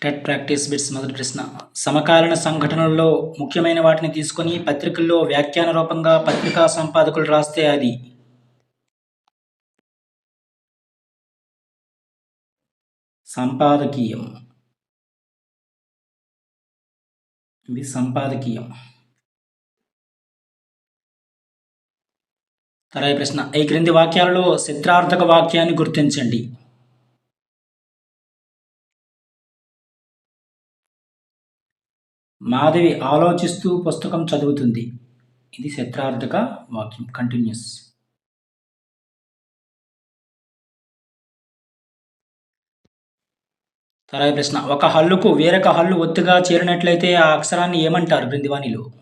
TET practice bits మొదటి ప్రశ్న. సమకాలీన సంఘటనల్లో ముఖ్యమైన వాటిని తీసుకొని పత్రికల్లో వ్యాఖ్యాన రూపంగా పత్రికా సంపాదకులు రాస్తే అది సంపాదకీయం. ఇది సంపాదకీయం. తర్వాత ప్రశ్న. ఈ క్రింది వాక్యాలలో చిత్రార్థక వాక్యాన్ని గుర్తించండి. మాధవి ఆలోచిస్తూ పుస్తకం చదువుతుంది. ఇది చిత్రార్థక వాక్యం. కంటిన్యూస్. తర్వాత ప్రశ్న. ఒక హల్లుకు వేరొక హల్లు ఒత్తుగా చేరినట్లయితే ఆ అక్షరాన్ని ఏమంటారు క్రింది వానిలో?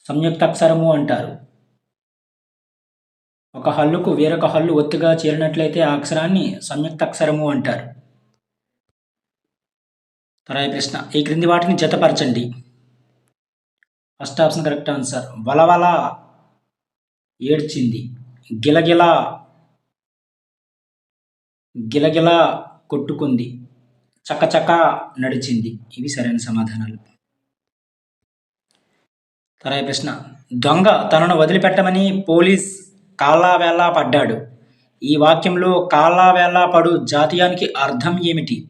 సంయుక్తాక్షరము అంటారు. ఒక హల్లుకు వేరొక హల్లు ఒత్తుగా చేరినట్లయితే ఆ అక్షరాన్ని సంయుక్తాక్షరము అంటారు. తర్వాత ప్రశ్న. ఈ క్రింది వాటిని జతపరచండి. First option correct answer. వలవల ఏడ్చింది. గిలగిల గిలగిల కొట్టుకుంది. చకచక నడిచింది. ఇవి సరైన సమాధానాలు. తర్వాత ప్రశ్న. దొంగ తనను వదిలిపెట్టమని పోలీస్ కాళ్ళవేళ్ళ పడ్డాడు. ఈ వాక్యంలో కాళ్ళవేళ్ళ పడు జాతీయానికి అర్థం ఏమిటి?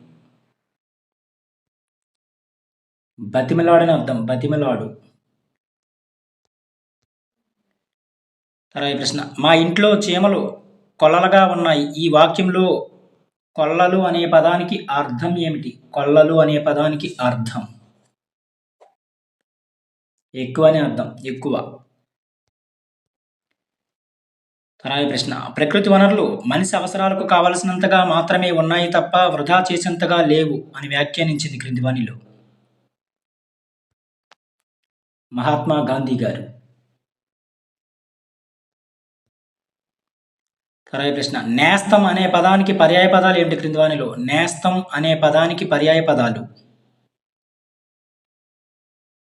బతిమిలాడని అర్థం. బతిమిలాడు. తర్వాత ప్రశ్న. మా ఇంట్లో చీమలు కొల్లలుగా ఉన్నాయి. ఈ వాక్యంలో కొల్లలు అనే పదానికి అర్థం ఏమిటి? కొల్లలు అనే పదానికి అర్థం ఎక్కువ అని అర్థం. ఎక్కువ. తర్వాత ప్రశ్న. ప్రకృతి వనరులు మనిషి అవసరాలకు కావలసినంతగా మాత్రమే ఉన్నాయి తప్ప వృధా చేసేంతగా లేవు అని వ్యాఖ్యానించింది క్రింది వానిలో? మహాత్మా గాంధీ గారు. తర్వాత ప్రశ్న. నేస్తం అనే పదానికి పర్యాయ పదాలు ఏమిటి క్రింది వానిలో? నేస్తం అనే పదానికి పర్యాయ పదాలు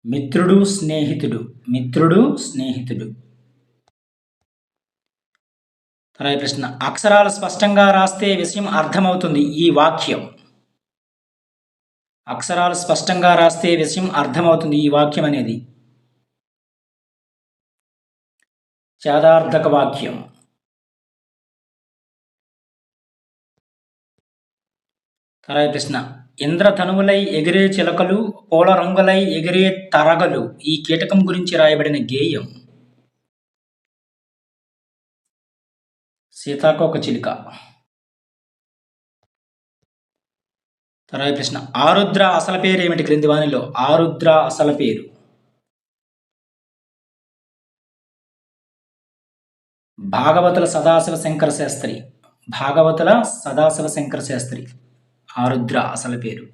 మిత్రుడు, స్నేహితుడు. మిత్రుడు, స్నేహితుడు. తర్వాత ప్రశ్న. అక్షరాలు స్పష్టంగా రాస్తే విషయం అర్థమవుతుంది. ఈ వాక్యం. అక్షరాలు స్పష్టంగా రాస్తే విషయం అర్థమవుతుంది. ఈ వాక్యం అనేది ఛేదార్థక వాక్యం. తర్వాత ప్రశ్న. ఇంద్రధనువులై ఎగిరే చిలకలు, పూల రంగులై ఎగిరే తరగలు ఈ కీటకం గురించి రాయబడిన గేయం? సీతాకోకచిలుక. తర్వాత ప్రశ్న. ఆరుద్ర అసలు పేరు ఏమిటి క్రింది వానిలో? ఆరుద్ర అసలు పేరు భాగవతుల సదాశివ శంకర శాస్త్రి. భాగవతుల సదాశివ శంకర శాస్త్రి ఆరుద్ర అసలు పేరు.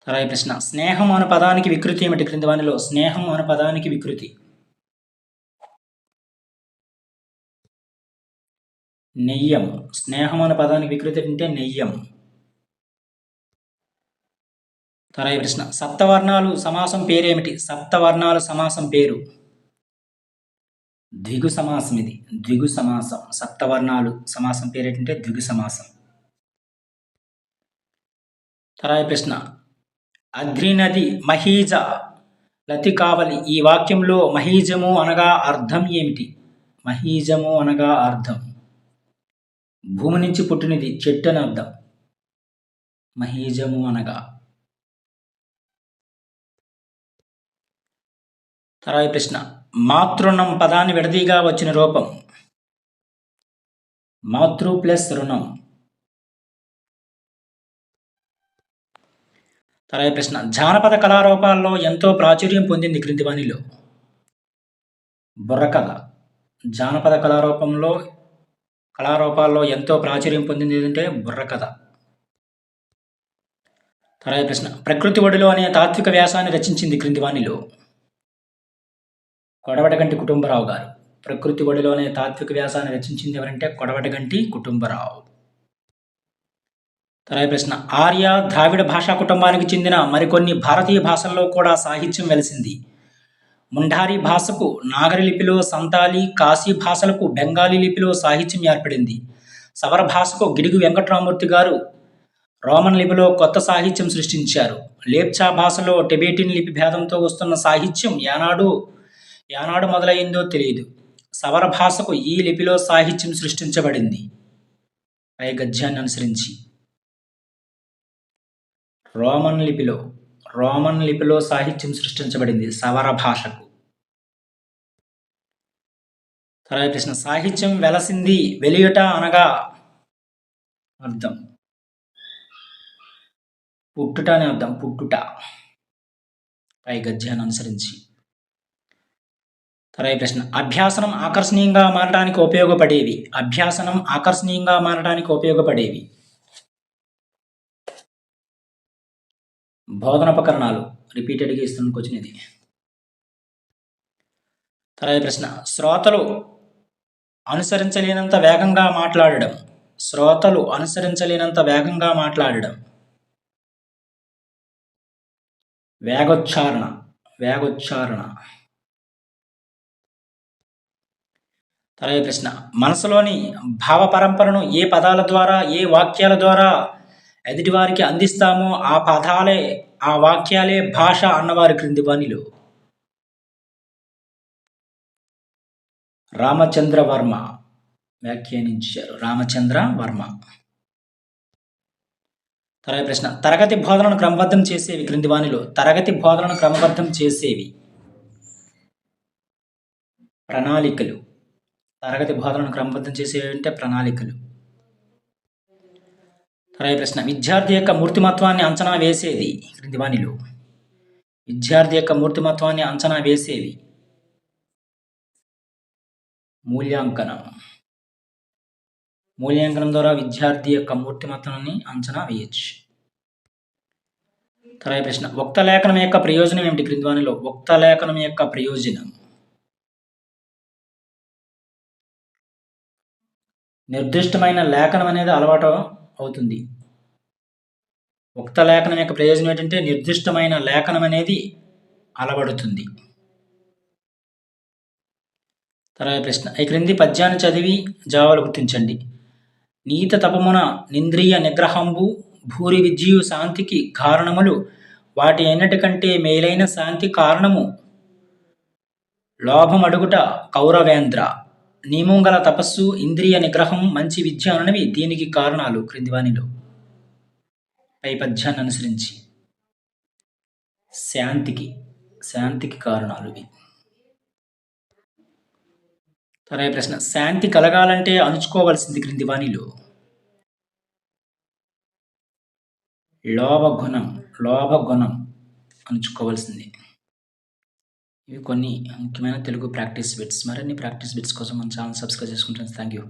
తర్వాత ప్రశ్న. స్నేహం అనే పదానికి వికృతి ఏమిటి క్రింది వానిలో? స్నేహం అనే పదానికి వికృతి నెయ్యం. స్నేహం అనే పదానికి వికృతి అంటే నెయ్యం. తర్వాత ప్రశ్న. సప్తవర్ణాలు సమాసం పేరేమిటి? సప్తవర్ణాలు సమాసం పేరు ద్విగు సమాసం. ఇది ద్విగు సమాసం. సప్తవర్ణాలు సమాసం పేరేంటంటే ద్విగు సమాసం. తర్వాత ప్రశ్న. అగ్నినది మహీజ లతి కావలి ఈ వాక్యంలో మహీజము అనగా అర్థం ఏమిటి? మహీజము అనగా అర్థం భూమి నుంచి పుట్టినది, చెట్టు అని అర్థం. మహీజము అనగా. తర్వాత ప్రశ్న. మాతృణం పదాన్ని విడదీగా వచ్చిన రూపం? మాతృ ప్లస్ రుణం. తర్వాత ప్రశ్న. జానపద కళారూపాల్లో ఎంతో ప్రాచుర్యం పొందింది క్రింది వానిలో? బుర్రకథ. జానపద కళారూపాల్లో ఎంతో ప్రాచుర్యం పొందింది ఏంటంటే బుర్రకథ. తర్వాత ప్రశ్న. ప్రకృతి ఒడిలో అనే తాత్విక వ్యాసాన్ని రచించింది క్రింది వానిలో? కొడవటిగంటి కుటుంబరావు గారు. ప్రకృతి ఒడిలో అనే తాత్విక వ్యాసాన్ని రచించింది ఎవరంటే కొడవటిగంటి కుటుంబరావు. తర్వాత ప్రశ్న. ఆర్య ద్రావిడ భాషా కుటుంబానికి చెందిన మరికొన్ని భారతీయ భాషల్లో కూడా సాహిత్యం వెలిసింది. ముండారి భాషకు నాగరి లిపిలో, సంతాలి, కాశీ భాషలకు బెంగాలీ లిపిలో సాహిత్యం ఏర్పడింది. సవర భాషకు గిడుగు వెంకటరామూర్తి గారు రోమన్ లిపిలో కొత్త సాహిత్యం సృష్టించారు. లేప్చా భాషలో టిబెటిన్ లిపి భేదంతో వస్తున్న సాహిత్యం యానాడు మొదలైందో తెలియదు. సవర భాషకు ఈ లిపిలో సాహిత్యం సృష్టించబడింది. పై గద్యాన్ని అనుసరించి రోమన్ లిపిలో సాహిత్యం సృష్టించబడింది సవర భాషకు. తర్వాత ప్రశ్న, సాహిత్యం వెలసింది వెలియుట అనగా అర్థం. పుట్టుట అనే అర్థం, పుట్టుట. పై గద్యాన్ని అనుసరించి. తర్వాత ప్రశ్న, అభ్యాసనం ఆకర్షణీయంగా మారడానికి ఉపయోగపడేవి. బోధనోపకరణాలు. రిపీటెడ్గా ఇస్తున్న క్వశ్చన్ ఇది. తర్వాత ప్రశ్న, శ్రోతలు అనుసరించలేనంత వేగంగా మాట్లాడడం. వేగోచ్చారణ. తర్వాత ప్రశ్న, మనసులోని భావ పరంపరను ఏ పదాల ద్వారా, ఏ వాక్యాల ద్వారా ఎదుటివారికి అందిస్తామో ఆ వాక్యాలే భాష అన్నవారు క్రింది వానిలో. రామచంద్ర వర్మ వ్యాఖ్యానించారు. తర్వాత ప్రశ్న, తరగతి బోధనను క్రమబద్ధం చేసేవి క్రింది వానిలో. ప్రణాళికలు. తరగతి బోధనను క్రమబద్ధం చేసేవి అంటే ప్రణాళికలు. తర్వాత ప్రశ్న, విద్యార్థి యొక్క మూర్తిమత్వాన్ని అంచనా వేసేది క్రింది వానిలో. మూల్యాంకనం ద్వారా విద్యార్థి యొక్క మూర్తిమత్వాన్ని అంచనా వేయచ్చు. తర్వాత ప్రశ్న, ఉక్త లేఖనం యొక్క ప్రయోజనం ఏమిటి క్రింది వానిలో. నిర్దిష్టమైన లేఖనం అనేది అలవాటు అవుతుంది. ఉక్త లేఖనం యొక్క ప్రయోజనం ఏంటంటే నిర్దిష్టమైన లేఖనం అనేది అలవడుతుంది. తర్వాత ప్రశ్న, ఈ క్రింది పద్యాన్ని చదివి జవాబులు గుర్తించండి. నీత తపమున నింద్రియ నిగ్రహంబు భూరి విద్యు శాంతికి కారణములు, వాటి ఎన్నటికంటే మేలైన శాంతి కారణము లోభమడుగుట కౌరవేంద్ర. నియమంగల తపస్సు, ఇంద్రియ నిగ్రహం, మంచి విద్య అనేవి దీనికి కారణాలు క్రింది వానిలో. పై పద్యాన్ని అనుసరించి. శాంతికి కారణాలు ఇవి. తర్వాత ప్రశ్న, శాంతి కలగాలంటే అణుచుకోవలసింది క్రింది వానిలో. లోభగుణం అణుచుకోవలసింది. ఇవి కొన్ని ముఖ్యమైన తెలుగు ప్రాక్టీస్ బిట్స్. మరిన్ని ప్రాక్టీస్ బిట్స్ కోసం మన ఛానల్ సబ్స్క్రైబ్ చేసుకుంటాను. Thank you.